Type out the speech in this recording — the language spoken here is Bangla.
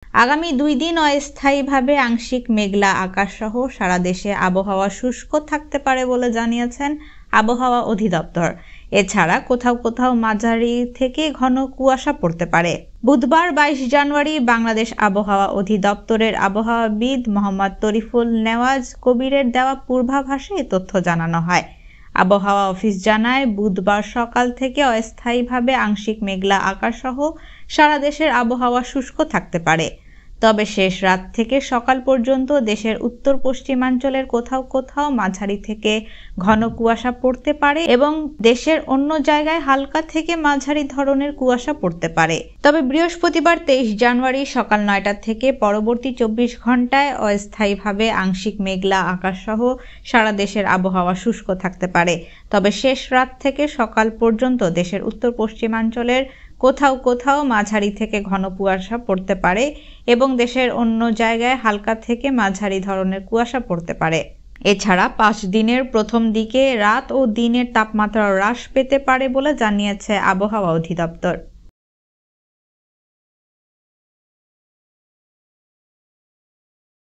আগামী 2 দিন অস্থায়ীভাবে আংশিক মেঘলা আকাশ সহ সারা দেশে আবহাওয়া শুষ্ক থাকতে পারে বলে জানিয়েছেন আবহাওয়া অধিদপ্তর। এছাড়া কোথাও কোথাও মাঝারি থেকে ঘন কুয়াশা পড়তে পারে। বুধবার 22 জানুয়ারি বাংলাদেশ আবহাওয়া অধিদপ্তরের আবহাওয়াবিদ মোহাম্মদ তরিফুল নেওয়াজ কবিরের দেওয়া পূর্বাভাসে এ তথ্য জানানো হয়। আবহাওয়া অফিস জানায়, বুধবার সকাল থেকে অস্থায়ীভাবে আংশিক মেঘলা আকাশ সহ সারা দেশের আবহাওয়া শুষ্ক থাকতে পারে। তবে শেষ রাত থেকে সকাল পর্যন্ত দেশের উত্তর পশ্চিমাঞ্চলের কোথাও কোথাও মাঝারি থেকে ঘন কুয়াশা পড়তে পারে এবং দেশের অন্য জায়গায় হালকা থেকে মাঝারি ধরনের কুয়াশা পড়তে পারে। তবে বৃহস্পতিবার 23 জানুয়ারি সকাল 9টা থেকে পরবর্তী 24 ঘন্টায় অস্থায়ীভাবে আংশিক মেঘলা আকাশ সহ সারা দেশের আবহাওয়া শুষ্ক থাকতে পারে। তবে শেষ রাত থেকে সকাল পর্যন্ত দেশের উত্তর পশ্চিমাঞ্চলের কোথাও কোথাও মাঝারি থেকে ঘন কুয়াশা পড়তে পারে এবং দেশের অন্য জায়গায় হালকা থেকে মাঝারি ধরনের কুয়াশা পড়তে পারে। এছাড়া 5 দিনের প্রথম দিকে রাত ও দিনের তাপমাত্রা হ্রাস পেতে পারে বলে জানিয়েছে আবহাওয়া অধিদপ্তর।